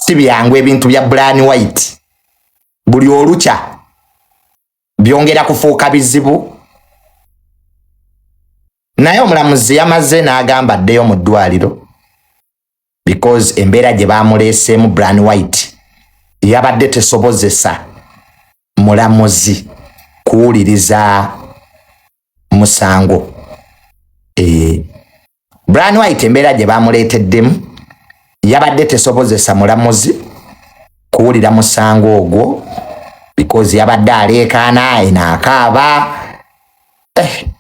Sibyangu ebintu bya Brian White buli olucha byongera kufuuka bizibu. Naye omulamuzi yamaze n'agamba ddeyo mu ddwaliro because embeera gye baamuleeseemu Brian White yabadde tesobozesa mulamuzi kuwuliriza musango. Brian White embeera gye baamuleeteddemu yabadde tesobozesa mulamuzi kuwulira musango ogwo because yabadde aleekaana enaakaaba.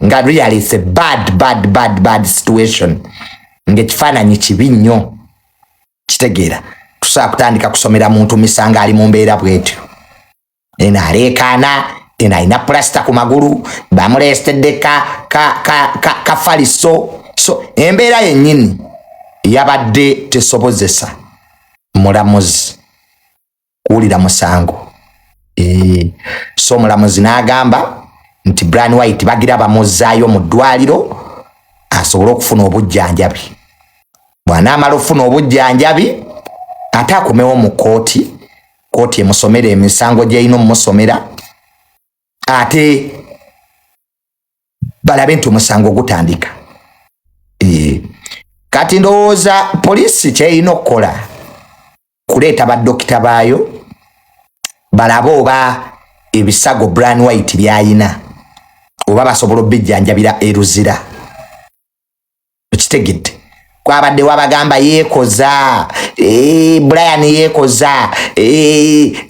Nga really it's a bad situation. Ng'ekifaananyi kibi nnyo. Kitegeera tusobola kutandika kusomera muntu misango ali mu mbeera bw'etyo. Ena aleekaana, ena alina plasita ku magulu, bamuleesetedde kafaliso. So embeera yennyini yabadde tesobozesa mulamuzi kuwulira musango. So mulamuzi n'agamba nti Brian White bagira bamuzzaayo mu ddwaliro asobole okufuna obujjanjabi. Bw'anaamala okufuna obujjanjabi ate akomewo mu kooti emusomera emisango gy'erina omusomera ate balabe nti omusango gutandika. Kati ndowooza poliisi kyerina okukola kuleeta baddokita baayo balabe oba ebisago Brian White by'ayina oba basobola obbijjanjabira eruzira. Okitegedde kwabadde wabagamba yeekoza, Brian yeekoza,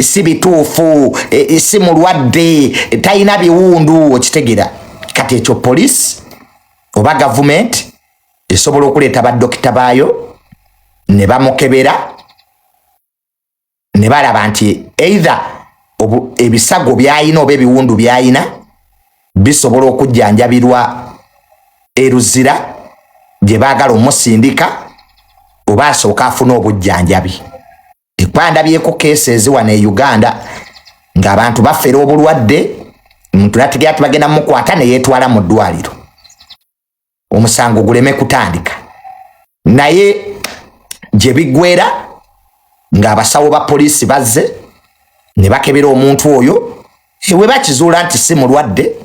si bituufu, si mulwadde, talina biwundu. Okitegera kati ekyo poliisi oba gavumenti esobola okuleeta baddokita baayo ne bamukebera ne balaba nti either ebisago by'ayina oba ebiwundu by'ayina bisobola okujjanjabirwa eruzira gye baagala omusindika oba asooka afuna obujjanjabi. Ekwandabyeko keesezi wano e Uganda ng'abantu bafera obulwadde, omuntu nategera ati bagenda mukwata ne yeetwala mu ddwaliro omusango guleme kutandika. Naye gye biggweera ng'abasawo ba poliisi bazze ne bakebera omuntu oyo we bakizuula nti si mulwadde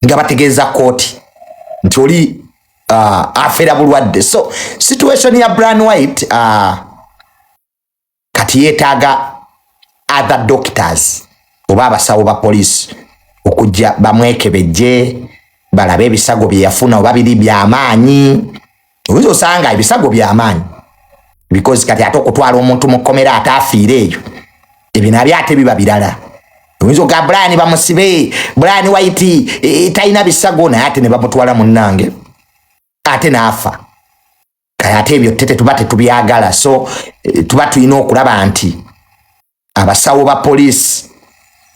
nga bategeeza kooti nti oli afera bulwadde. So situation ya Brian White kati yeetaaga other doctors oba abasawo ba poliisi okujja bamwekebejje balabe ebisago bye yafuna oba biri by'amaanyi. Oyinza osanga ebisago by'amaanyi because kati ate okutwala omuntu mu kkomera ate afiire eyo ebyo nabyo ate biba birala. Oyinza oga Brian bamusibe, Brian White talina bisago naye ate ne bamutwala munnange ate n'afa. Kale ate ebyo tuba tetubyagala. So tuba tulina okulaba nti abasawo ba poliisi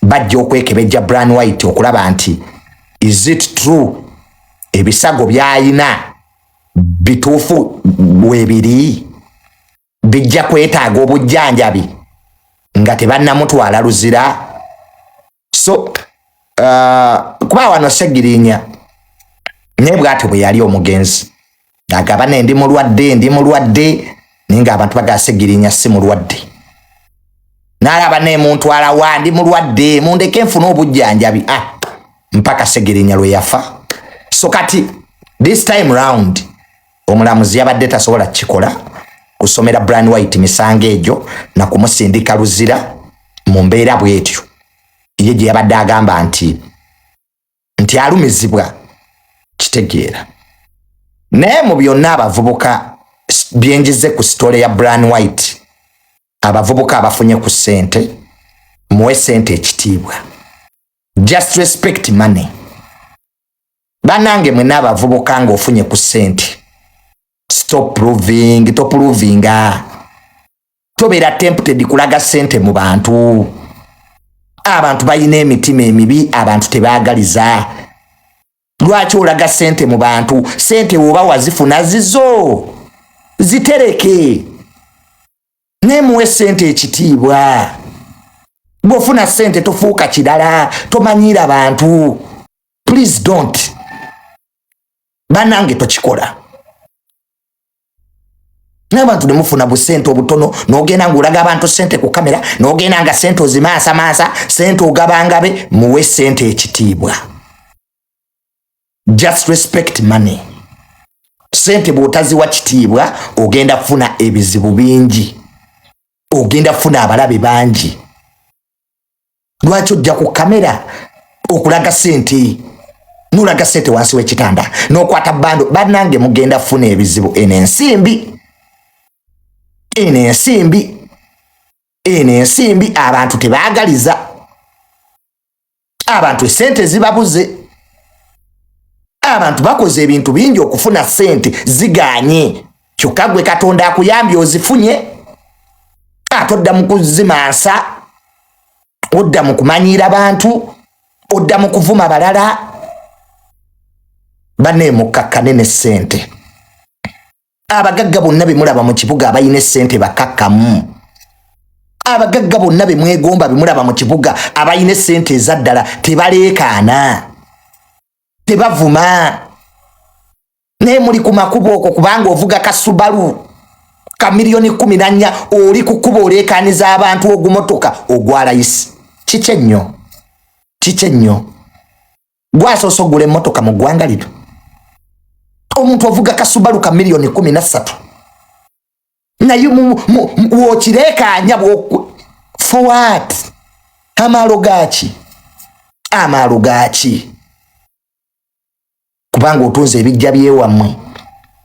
bajja okwekebejja Brian White okulaba nti is it true ebisago by'ayina bituufu weebiri bijja kwetaaga obujjanjabi nga tebannamutwala luzira. So kuba wano Segirinya naye bw'atyo bwe yali omugenzi ng'agamba ne ndi mulwadde naye ng'abantu bagala Segirinya si mulwadde. N'alaba ne muntwala wa ndi mulwadde mundeke nfune obujjanjabi mpaka Segirinya lwe yafa. So kati this time round omulamuzi yabadde tasobola kikola kusomera Brian White misango egyo na kumusindika luzira mu mbeera bw'etyo ye gye yabadde agamba nti alumizibwa. Kitegeera naye mu byonna abavubuka byenjize ku sitole ya Brian White, abavubuka abafunye ku sente muwe sente ekitiibwa. Just respect money. Banange mwena abavubuka ng'ofunye ku sente stop provinga tobeera tempted kulaga sente mu bantu. Abantu balina emitima emibi, abantu tebaagaliza. Lwaki olaga sente mu bantu? Sente woba wazifuna zizo zitereke nemuwe sente ekitiibwa. Bw'ofuna sente tofuuka kirala, tomanyira bantu. Please don't. Banange tokikola. N'abantu nemufuna busente obutono n'ogenda ngulaga abantu sente ku kamera n'ogenda nga sente ozimaasa sente ogabangabe muwe sente ekitibwa. Just respect money. Sente bw'otaziwa kitiibwa ogenda funa ebizibu bingi, ogenda funa abalabe bangi. Lwaki ojja ku kamera okulaga sente, nulaga sente wansi w'ekitanda n'okwata bando bannange mugenda funa ebizibu. Eno ensimbi abantu tebaagaliza, abantu sente zibabuze, abantu bakoze ebintu bingi okufuna sente ziganye, kyokka gwe Katonda akuyambye ozifunye, ate odda mu kuzimansa, odda mu kumanyiira bantu, odda mu kuvuma balala. Banne mukkakkane ne sente. Abagagga bonna be mulaba mu kibuga abayina sente bakakkamu. Abagagga bonna be mwegomba be mulaba mu kibuga abayina sente ezaddala tebaleekaana, tebavuma. Naye muli ku makubo okwo kubanga ovuga Kasubalu ka miliyoni 14 oli ku kkubo oleekaaniza abantu ogumotoka ogwa layisi. Kiki ennyo gwasoose ogula emmotoka mu ggwanga lino? Omuntu ovuga Kasubalu ka miliyoni 13 naye wokireekaanya for what? Amaalo gaaki? Kubanga otunze ebijja byewammwe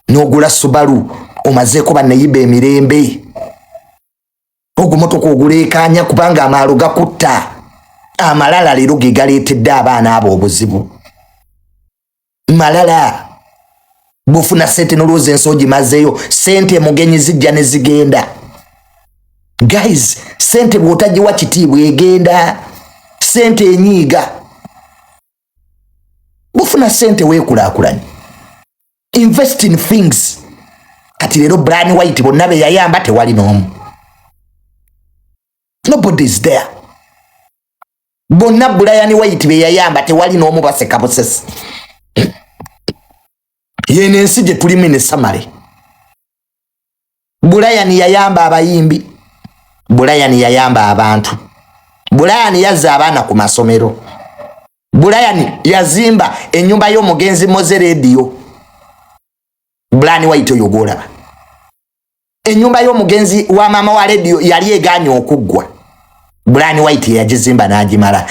n'ogula Subalu omazeeko banneyiba emirembe, ogumotoka oguleekaanya kubanga amaalo gakutta. Amalala leero ge galeetedde abaana abo obuzibu. Malala bufuna sente n'olwoza ensongi mazeeyo, sente mugenyi zijja ne zigenda. Guys, sente bw'otagiwa kitiibwa egenda, sente enyiiga. Bufuna sente weekulaakulanye. Invest in things. Kati leero Brian White bonna be yayamba tewali n'omu. Nobody is there. Bonna Brian White be yayamba tewali n'omu baseka busesi. Yene ensi gye tulimu ne Samale. Brian yayamba abayimbi. Brian yayamba abantu. Brian yazza abaana ku masomero. Brian yazimba ennyumba y'omugenzi Moze Radio. Brian White oyo gwolaba. Ennyumba y'omugenzi wa maama wa radio yali egaanye okuggwa. Brian White yagizimba n'agimala.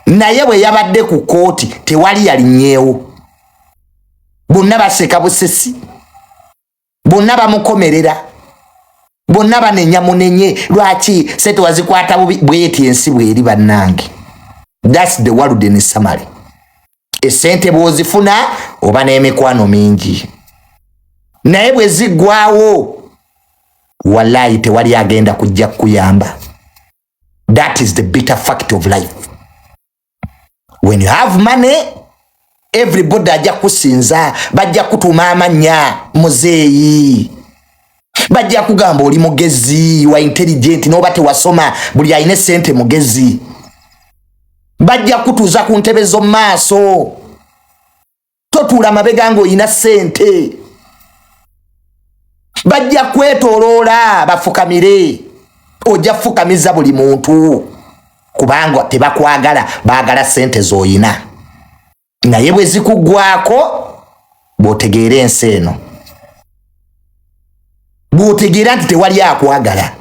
Naye bwe yabadde ku kooti tewali yalinyeewo. Bonna baseka busesi, bonna bamukomerera, bonna banenya munenye. Lwaki? Sente wazikwata bweti ensi bweri bannange. That's the world in summary. Esente bwozifuna oba n'emikwano mingi, naye bwe ziggwaawo wallahi tewali agenda kujja kuyamba. That is the bitter fact of life. When you have money, everybody ajja kusinza, bajja kutuma amannya muzeeyi, bajja kugamba oli mugezi wa intelligent n'oba tewasoma buli ayina sente mugezi, bajja kutuuza ku ntebe z'omu maaso, totuula mabega ng'oyina sente, bajja kwetooloola bafukamire, ojja fukamiza buli muntu kubanga tebakwagala, baagala sente z'oyina. Naye bwe zikuggwaako bw'otegeera ensi eno, bw'otegeera nti tewali akwagala,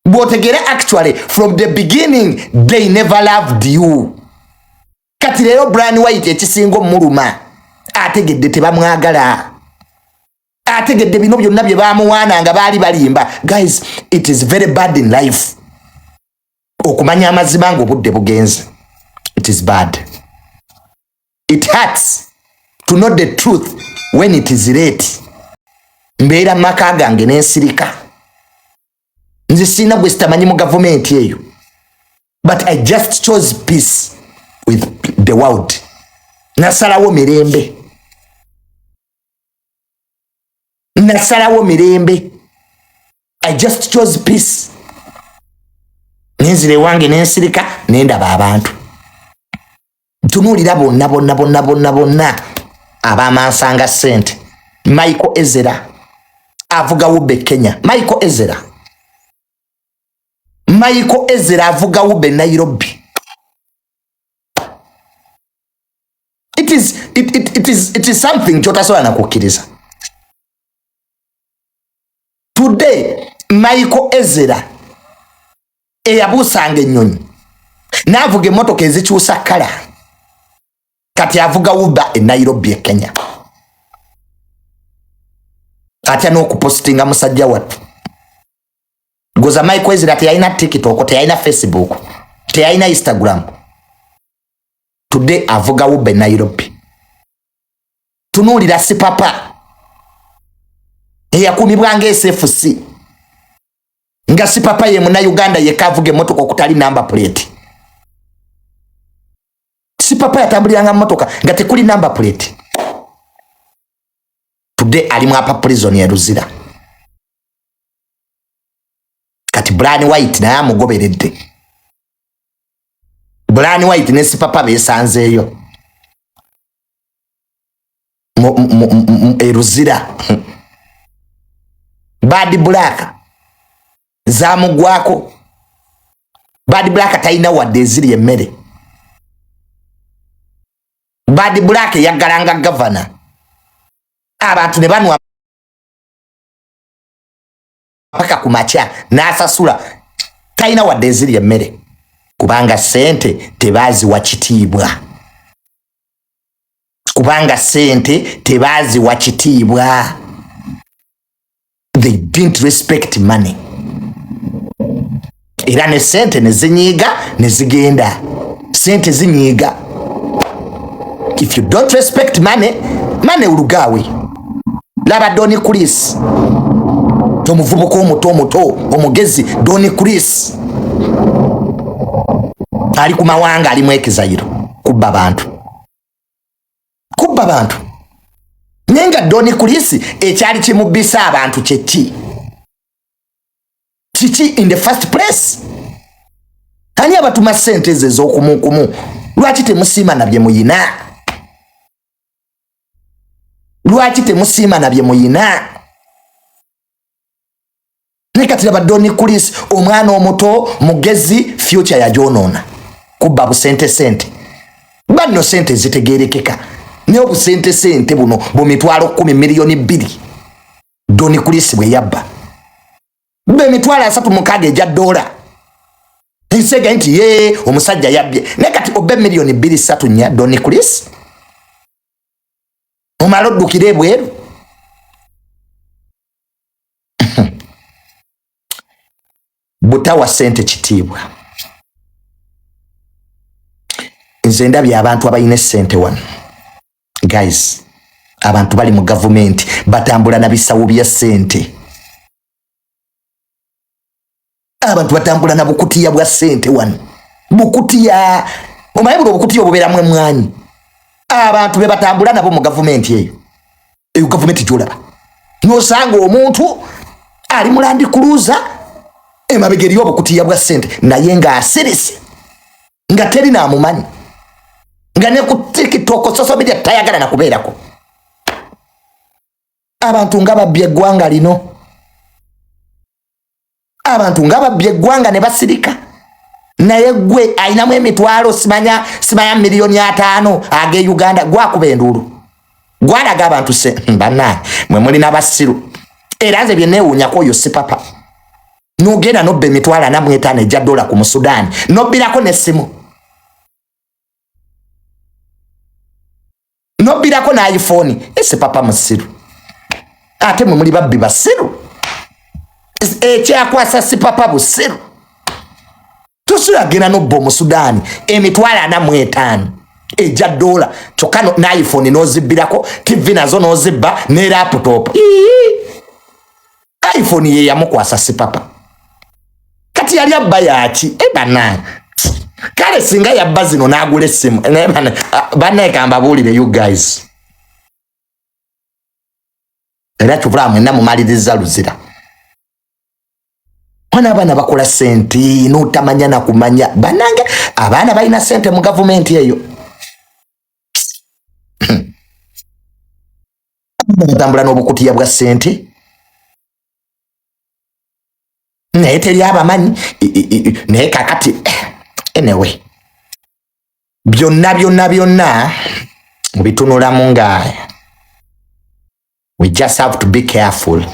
bw'otegeera actually from the beginning they never loved you. Kati leero Brian White ekisinga omuluma ategedde tebamwagala, ategedde bino byonna bye baamuwaana nga baali balimba. Guys, it is very bad in life okumanya amazima ng'obudde bugenze. It is bad. It hurts to know the truth when it is late. Mbeera maka gange n'ensirika, nze sina gwe sitamanyi mu gavumenti eyo, but I just chose peace with the world. Nasalawo mirembe, nasalawo mirembe. I just chose peace. Nenzire wange n'ensirika n'endaba abantu. Tunuulira bonna abamansanga sente. Michael Ezra, avuga ube Kenya. Michael Ezra avuga ube Nairobi. It is something chotasola nakukiriza. Today Michael Ezra eyabusanga ennyonyi navuga emotoka ezikyusa kala kati avuga uba e Nairobi Kenya. Atya n'okupostinga musajja watu goza Michael Ezra teyalina TikTok, teyalina Facebook, teyalina Instagram. Today avuga ube Nairobi. Tunuulira si papa eyakumibwa nga SFC nga si papa ye muna Uganda yekavuga emotoka okutali number plate. Si papa yatambuliranga motoka nga tekuli number plate. Today ali mwapa prison ya Luzira. Kati Brian White na yamugoberedde. Brian White ne si papa besanzeeyo. Luzira. Bad Black zamugwako. Bad Black talina wadde eziri emmere. Bad Black yagalanga governor. Abantu ne banwa paka kumacha n'asasula talina wadde eziri emmere kubanga sente tebazi wa kitiibwa. Kubanga sente tebazi wa kitiibwa. They didn't respect money. Era ne sente nezinyiga nezigenda. Sente zinyiga. If you don't respect money, money ulugawe. Laba Doni Chris. Tomuvubuka omuto omugezi Doni Chris. Ali ku mawanga ali mwekizayiro kubba bantu. Nenga Doni Chris ekyali kimubisa abantu kyeki. Kiki in the first place. Ani abatuma sente ze z'okumukumu. Lwaki temusiima nabye muyina? Lwaki temusiima nabye muyina? Nekatira ba Doni Chris omwana omuto mugezi future ya jonona. Kubba busente. Bano sente zitegerekeka. Ne obusente buno bumitwalo 10 miliyoni 2. Doni Chris bwe yabba. Be mitwalo 3 mukage ja dola. Nsega nti omusajja yabbye. Nekati obe miliyoni 2 nya Doni Chris. Omalo dukire bweru. Butawa sente kitiibwa. Nze ndabye abantu abayine sente wano. Guys, abantu bali mu government batambula na bisawo bya sente. Abantu batambula na bukutiya bwa sente wano. Bukutiya. Omayibulo bukutiya obubera mwe mwanyi. Abantu be batambula nabo mu government yeyo. Eyo government jolaba. Nosanga omuntu ali mulandi kuluza emabegeri obukutiya bwa sente naye nga asirisi. Nga teri na mumanyi. Nga ne ku TikTok social media tayagala na kubeerako. Abantu nga babbye eggwanga lino. Abantu nga babbye eggwanga ne basirika. Naye gwe ayinamu emitwalo simanya miliyoni 5 age Uganda gwakuba endulu. Gwalaga abantu se bana mwe muli nabasiru. Era nze bye neewunyako yo si papa. Nogenda nobbe emitwalo 45 ejja dola ku Musudani. Nobbirako n'essimu. Nobbirako na iPhone. Ese papa musiru. Ate mwe muli babbi basiru. Ekyakwasa si papa busiru. Tusiragenda nobbo mu Sudani emitwalo 45 ejja dola kyokka na iPhone nozibbirako TV nazo nozibba ne laptop. iPhone ye yamukwasa si papa. Kati yali abba yaki bana. Kale singa yabba zino n'agula essimu bana ekamba buulire you guys. Era kyovula mwenna mumaliriza Luzira. Abana bakola sente notamanya na kumanya banange abana balina sente mu government eyo. Batambula n'obukutiya bwa sente naye teri abamanyi naye kakati anyway byonna bitunulamu nga we just have to be careful